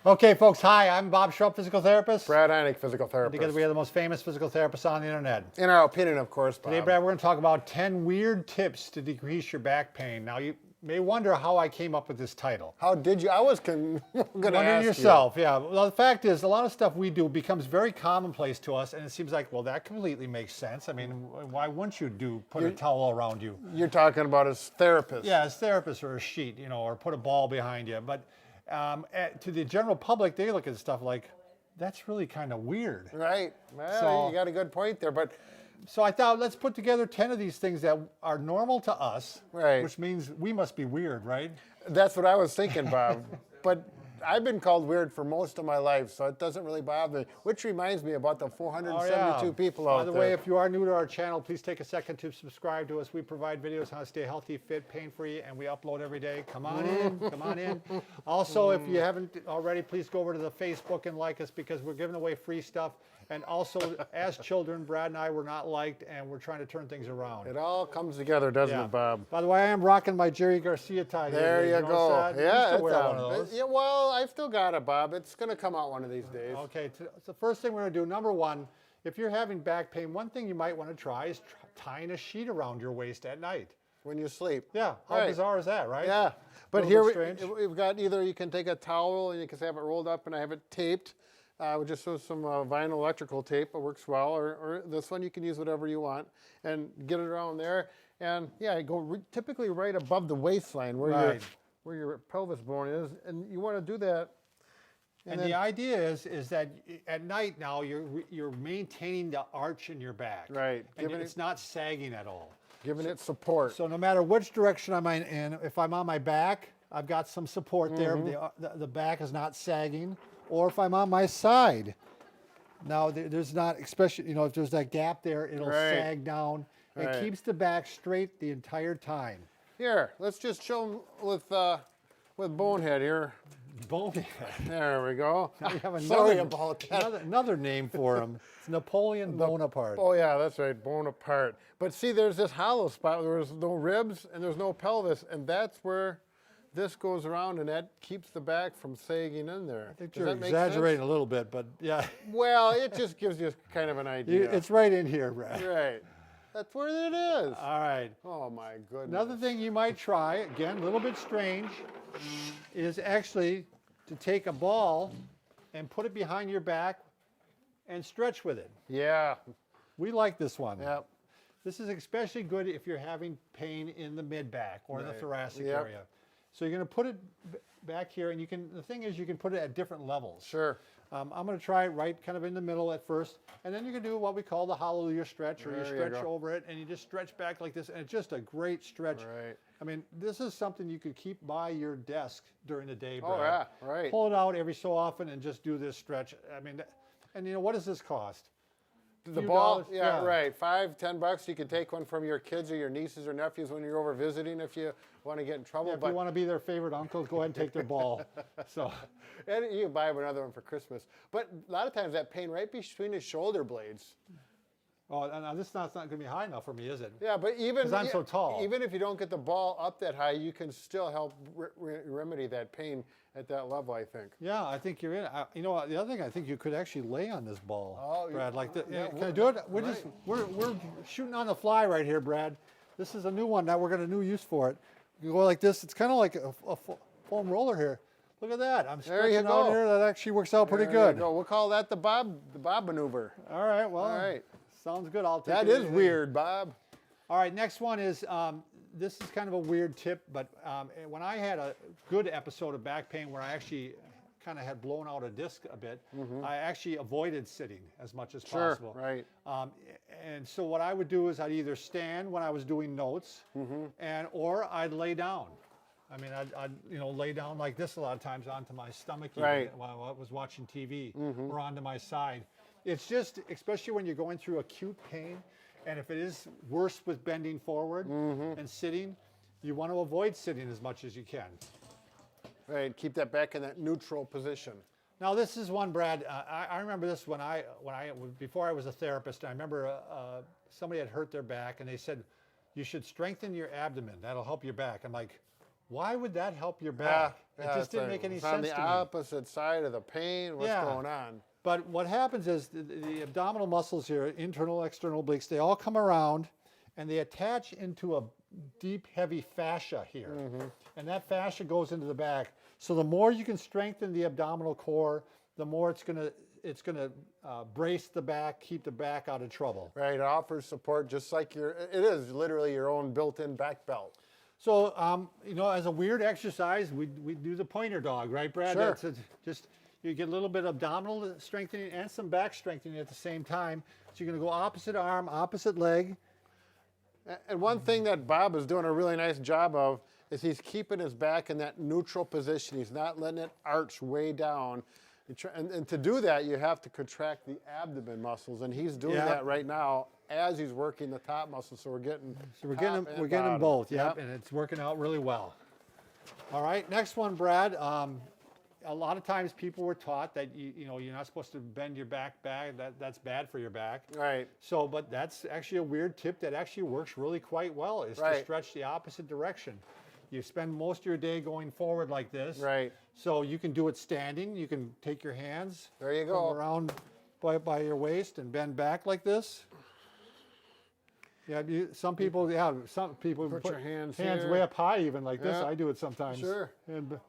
Okay, folks, hi, I'm Bob Schrupp, physical therapist. Brad Heineck, physical therapist. Together we are the most famous physical therapists on the internet. In our opinion, of course, Bob. Today, Brad, we're going to talk about 10 weird tips to decrease your back pain. Now, you may wonder how I came up with this title. How did you? I was going to ask Wondering yourself, yeah. Well, the fact is, a lot of stuff we do becomes very commonplace to us, and it seems like, well, that completely makes sense. I mean, why wouldn't you put a towel around you? You're talking about as therapists. Yeah, as therapists, or a sheet, or put a ball behind you. But to the general public, they look at stuff like, that's really kind of weird. Right. Well, So- you got a good point there, but So I thought, let's put together 10 of these things that are normal to us, Right. which means we must be weird, right? that's what I was thinking, Bob. But I've been called weird for most of my life, so it doesn't really bother me. Which reminds me about the 472 people out By there. the way, if you are new to our channel, please take a second to subscribe to us. We provide videos on how to stay healthy, fit, pain-free, and we upload every day. Come on in, come on in. Also, if you haven't already, please go over to the Facebook and like us because we're giving away free stuff. And also, as children, Brad and I were not liked, and we're trying to turn things around. It all comes together, doesn't Yeah. it, Bob? By the way, I am rocking my Jerry Garcia tie. There here. you notice go. that? You Yeah, still it's, wear one of those. yeah, well, I've still got it, Bob. It's going to come out one of these days. Okay, so the first thing we're going to do, number one, if you're having back pain, one thing you might want to try is tying a sheet around your waist at night. When you sleep. Yeah, how Right. bizarre is that, right? Yeah, but Little here bit strange. we've got either you can take a towel and you can have it rolled up and I have it taped. Just with some vinyl electrical tape, it works well. Or this one, you can use whatever you want and get it around there. And yeah, you go typically right above the waistline Right. where your pelvis bone is, and you want to do that. And then- the idea is that at night now you're maintaining the arch in your back. Right. And Giving it's not sagging at all. giving it support. So no matter which direction I'm in, if I'm on my back, I've got some support there. The back is not sagging. Or if I'm on my side, now there's not, especially, if there's that gap there, it'll Right. sag down. It Right. keeps the back straight the entire time. Here, let's just show them with Bonehead here. Bonehead. There we go. Now you have Sorry about that. Another name for him. It's Napoleon Bonaparte. Oh yeah, that's right, bone apart. But see, there's this hollow spot where there's no ribs and there's no pelvis, and that's where this goes around, and that keeps the back from sagging in there. I think Does you're that make exaggerating sense? a little bit, but yeah, Well, it just gives you kind of an idea. it's right in here, Brad. right. That's where it is. All right. Oh my goodness. Another thing you might try, again, a little bit strange, is actually to take a ball and put it behind your back and stretch with it. Yeah. We like this one. Yep. This is especially good if you're having pain in the mid-back or the Right. thoracic Yep. area. So you're going to put it back here, and the thing is you can put it at different levels. Sure. I'm going to try it right kind of in the middle at first, and then you can do what we call the hallelujah stretch, or you There you stretch go. over it, and you just stretch back like this, and it's just a great stretch. Right. I mean, this is something you could keep by your desk during the day, Oh Brad. yeah. Right. Pull it out every so often and just do this stretch. I mean, and what does this cost? The few ball, dollars, yeah, yeah. right. $5-10. You can take one from your kids or your nieces or nephews when you're over visiting if you want to get in trouble. Yeah, if you want to be their favorite uncles, go ahead and take their ball. So, And you can buy them another one for Christmas. But a lot of times that pain right between the shoulder blades. oh, and this is not going to be high enough for me, is it? Yeah, but even 'Cause I'm so tall. even if you don't get the ball up that high, you can still help remedy that pain at that level, I think. Yeah, I think you're in. You know what? The other thing, I think you could actually lay on this ball, Oh, Brad. Like, yeah, can I do it? We're right. just we're shooting on the fly right here, Brad. This is a new one. Now we're going to new use for it. You go like this. It's kind of like a foam roller here. Look at that. I'm There you stretching out go. here. That actually works out pretty There good. you go. We'll call that the Bob maneuver. All right. Well, All right. sounds good. I'll take That it. is weird, Bob. All right, next one is, this is kind of a weird tip, but when I had a good episode of back pain where I actually kind of had blown out a disc a bit, I actually avoided sitting as much as Sure, possible. right. And so what I would do is I'd either stand when I was doing notes, or I'd lay down. I mean, I'd lay down like this a lot of times onto my stomach even Right. while I was watching TV, or onto my side. It's just, especially when you're going through acute pain, and if it is worse with bending forward and sitting, you want to avoid sitting as much as you can. Right. Keep that back in that neutral position. Now this is one, Brad. I remember this before I was a therapist. I remember somebody had hurt their back, and they said, "You should strengthen your abdomen. That'll help your back." I'm like, Why would that help your back? It just didn't make any it's sense on the to me. opposite side of the pain. What's Yeah. going on? But what happens is the abdominal muscles here, internal, external obliques, they all come around and they attach into a deep, heavy fascia here. And that fascia goes into the back. So the more you can strengthen the abdominal core, the more it's gonna brace the back, keep the back out of trouble. Right, it offers support just like it is literally your own built-in back belt. So, you know, as a weird exercise, we do the pointer dog, right, Brad? Sure. That's just, you get a little bit of abdominal strengthening and some back strengthening at the same time. So you're gonna go opposite arm, opposite leg. And one thing that Bob is doing a really nice job of is he's keeping his back in that neutral position. He's not letting it arch way down. And to do that, you have to contract the abdomen muscles, and he's doing that right now as he's working the top muscles. So we're getting We're getting them both, yep, and it's working out really well. All right, next one, Brad. A lot of times people were taught that you know you're not supposed to bend your back. That's bad for your back. Right. So, but that's actually a weird tip that actually works really quite well. Is to stretch the opposite direction. You spend most of your day going forward like this. Right. So you can do it standing. You can take your hands. There you put 'em go. around by your waist and bend back like this. Yeah, some people Put your hands hands here. way up high even like this. Yeah. I do it sometimes. Sure. And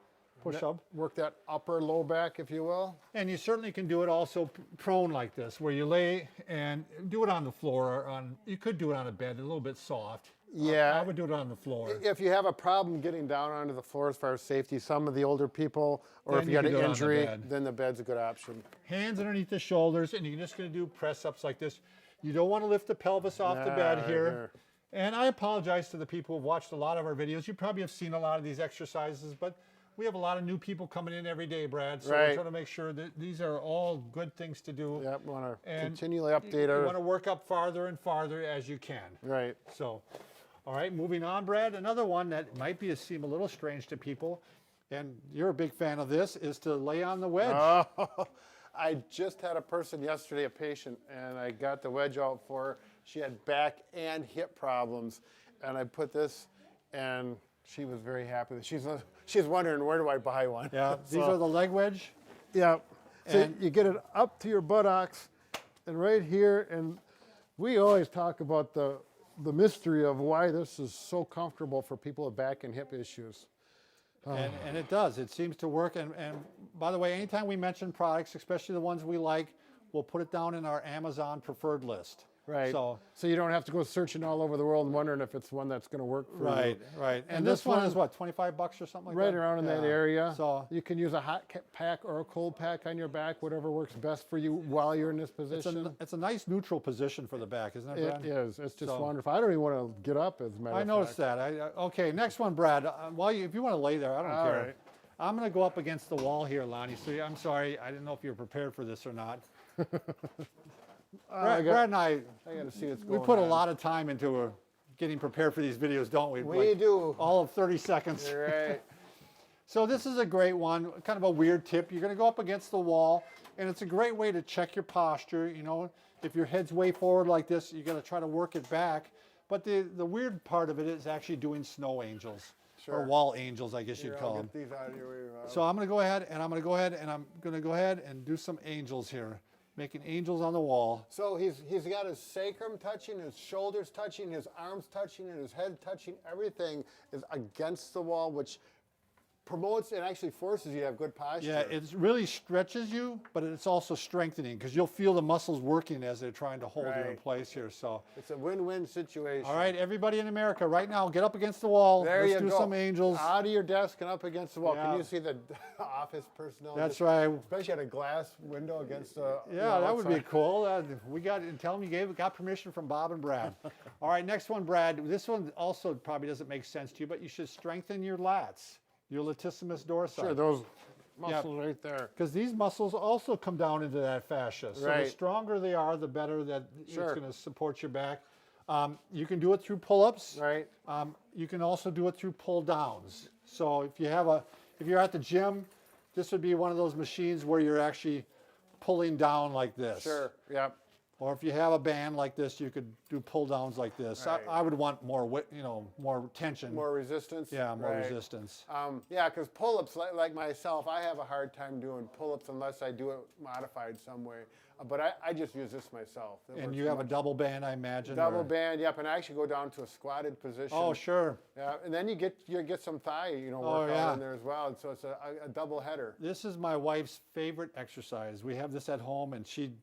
push up. Work that upper low back, if you will. And you certainly can do it also prone like this, where you lay and do it on the floor. Or you could do it on a bed, a little bit soft. Yeah. I would do it on the floor. If you have a problem getting down onto the floor as far as safety, some of the older people, or Then if you you got can an do it on the injury, bed. then the bed's a good option. Hands underneath the shoulders, and you're just going to do press ups like this. You don't want to lift the pelvis off the bed Right here. And I apologize to the people who've watched a lot of our videos. You probably have seen a lot of these exercises, but we have a lot of new people coming in every day, Brad. So we're trying to make sure that these are all good things to do. Yep, want to And continually update You our... want to work up farther and farther as you can. Right. So, all right, moving on, Brad. Another one that might seem a little strange to people, and you're a big fan of this, is to lay on the wedge. Oh, I just had a person yesterday, a patient, and I got the wedge out for her. She had back and hip problems, and I put this, and she was very happy. She's wondering, where do I buy one? Yeah, these are the leg wedge. Yeah. So And- you get it up to your buttocks, and right here, and we always talk about the mystery of why this is so comfortable for people with back and hip issues. And it does. It seems to work. And by the way, anytime we mention products, especially the ones we like, we'll put it down in our Amazon preferred list. Right. So you don't have to go searching all over the world and wondering if it's one that's going to work for you. right. And this this one one- is what, $25 or something like that? Right around in that area. So you can use a hot pack or a cold pack on your back, whatever works best for you while you're in this position. it's a nice neutral position for the back, isn't it, Brad? It is. It's just So- wonderful. I don't even want to get up, as a matter I of noticed fact. that. Okay, next one, Brad. If you want to lay there, I don't All care. right. I'm going to go up against the wall here, Lonnie. So I'm sorry. I didn't know if you were prepared for this or not. Brad and I got to see what's going on. we put a lot of time into getting prepared for these videos, don't we? We do. All of 30 seconds. You're right. So this is a great one, kind of a weird tip. You're going to go up against the wall, and it's a great way to check your posture. You know, if your head's way forward like this, you're going to try to work it back. But the weird part of it is actually doing snow angels, or wall angels, I guess you'd call them. Get these out of your way. So I'm going to go ahead, and I'm going to go ahead and do some angels here, making angels on the wall. So he's got his sacrum touching, his shoulders touching, his arms touching, and his head touching. Everything is against the wall, which promotes and actually forces you to have good posture. Yeah, it really stretches you, but it's also strengthening because you'll feel the muscles working as they're trying to hold you in Right. place here. So, It's a win-win situation. all right, everybody in America, right now, get up against the wall. There Let's you do go. some angels. Out of your desk and up against the wall. Yeah. Can you see the office personnel? That's just- right. Especially at a glass window against the. Yeah, that would be cool. We got tell them you got permission from Bob and Brad. All right, next one, Brad. This one also probably doesn't make sense to you, but you should strengthen your lats, your latissimus dorsi. Sure, those muscles right there. Because these muscles also come down into that fascia. So the Right. stronger they are, the better that Sure. it's going to support your back. You can do it through pull-ups. Right. You can also do it through pull-downs. So if you're at the gym, this would be one of those machines where you're actually pulling down like this. Sure. Yep. Or if you have a band like this, you could do pull downs like this. Right. I would want more, more tension. More resistance? Yeah, more Right. resistance. Yeah, because pull-ups, like myself, I have a hard time doing pull-ups unless I do it modified some way. But I just use this myself. It And works you have a double band, I imagine? double or- band, yep, and I actually go down to a squatted position. Oh, sure. Yeah, and then you get some thigh, workout Oh, yeah. in there as well. And so it's a double header. This is my wife's favorite exercise. We have this at home, and she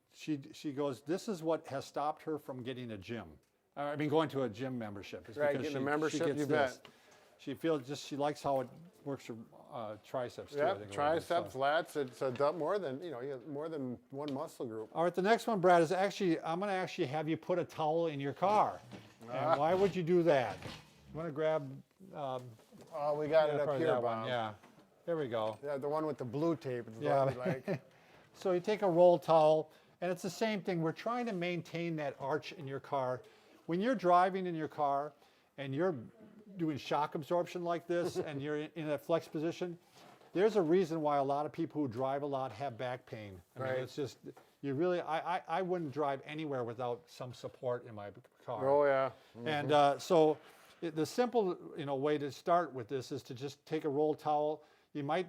goes, this is what has stopped her from getting a gym. Going to a gym membership. It's Right, because getting a membership, gets you this. bet. She feels she likes how it works her triceps too. I Yep, think, a little bit, so. triceps, lats. It's more than you have more than one muscle group. All right, the next one, Brad, is I'm going to actually have you put a towel in your car. And why would you do that? You want to grab? Oh, we got it up probably here, that one, Bob. yeah. There we go. Yeah, the one with the blue tape. Is Yeah. what we like. So you take a roll towel, and it's the same thing. We're trying to maintain that arch in your car. When you're driving in your car and you're doing shock absorption like this and you're in a flex position, there's a reason why a lot of people who drive a lot have back pain. I mean, Right. it's just, I wouldn't drive anywhere without some support in my car. Oh yeah. And so the simple way to start with this is to just take a roll towel. You might,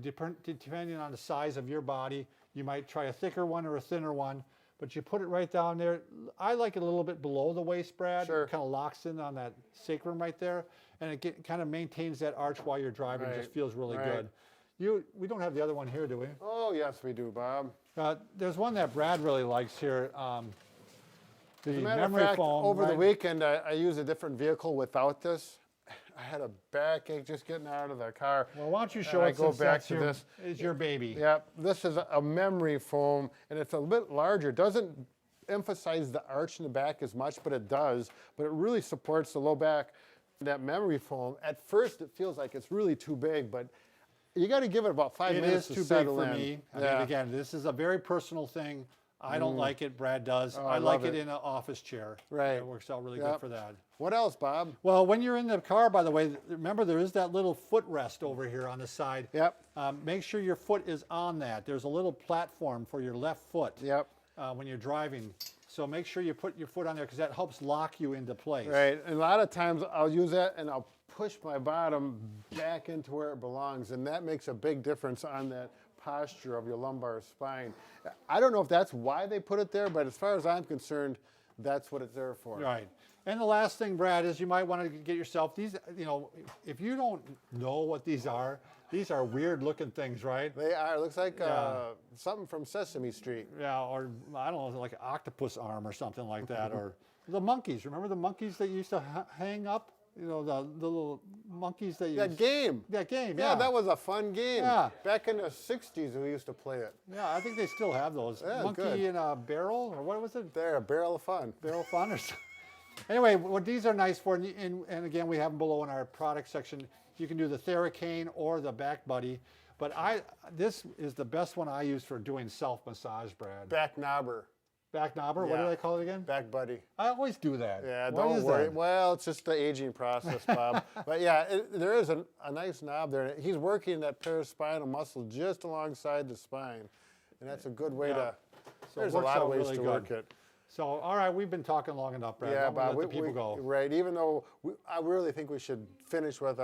depending on the size of your body, you might try a thicker one or a thinner one, but you put it right down there. I like it a little bit below the waist, Brad. Sure. It kind of locks in on that sacrum right there, and it kind of maintains that arch while you're driving. It just Right. feels really Right. good. We don't have the other one here, do we? Oh yes, we do, Bob. There's one that Brad really likes here. The As a matter of memory fact, foam. over the right? weekend, I used a different vehicle without this. I had a backache just getting out of the car. Well, why don't you show I it go since back that's to your, this. is your baby. Yep, this is a memory foam, and it's a bit larger. It doesn't emphasize the arch in the back as much, but it does. But it really supports the low back. That memory foam, at first it feels like it's really too big, but you got to give it about 5 It minutes is to too big settle for in. me. I Yeah. mean, again, this is a very personal thing. I don't like it. Brad does. Oh, I I like love it it. in an office chair. Right. It works out really Yep. good for that. What else, Bob? Well, when you're in the car, by the way, remember there is that little footrest over here on the side. Yep. Make sure your foot is on that. There's a little platform for your left foot Yep. when you're driving. So make sure you put your foot on there because that helps lock you into place. Right, and a lot of times I'll use that and I'll push my bottom back into where it belongs, and that makes a big difference on that posture of your lumbar spine. I don't know if that's why they put it there, but as far as I'm concerned, that's what it's there for. Right. And the last thing, Brad, is you might want to get yourself these, if you don't know what these are weird looking things, right? They are. It looks like Yeah. something from Sesame Street. Yeah, or I don't know, like an octopus arm or something like that. Or the monkeys. Remember the monkeys that used to hang up? The little monkeys that you That game. That game, Yeah, that was a fun game. Yeah. Back in the 60s, we used to play it. Yeah, I think they still have those. Yeah, Monkey good. in a barrel, or what was it? There, a barrel of fun. Barrel fun or something. Anyway, what these are nice for, and again, we have them below in our product section. You can do the Theracane or the Back Buddy, but this is the best one I use for doing self-massage, Brad. Back knobber. Back knobber, what Yeah. do they call it again? Back buddy. I always do that. Yeah, Why don't is worry. that? Well, it's just the aging process, Bob. But yeah, there is a nice knob there. He's working that paraspinal muscle just alongside the spine. And that's a good way Yeah. to, So it there's a works lot of out ways really to good. work it. So, all right, we've been talking long enough, Brad. Yeah, I'm gonna Bob, let the people go. right, even though I really think we should finish with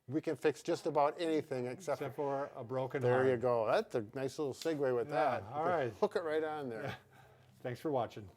we can fix just about anything except Except for a broken there heart. you go. That's a nice little segue with Yeah, that. all You can right. Hook it right on there. Thanks for watching.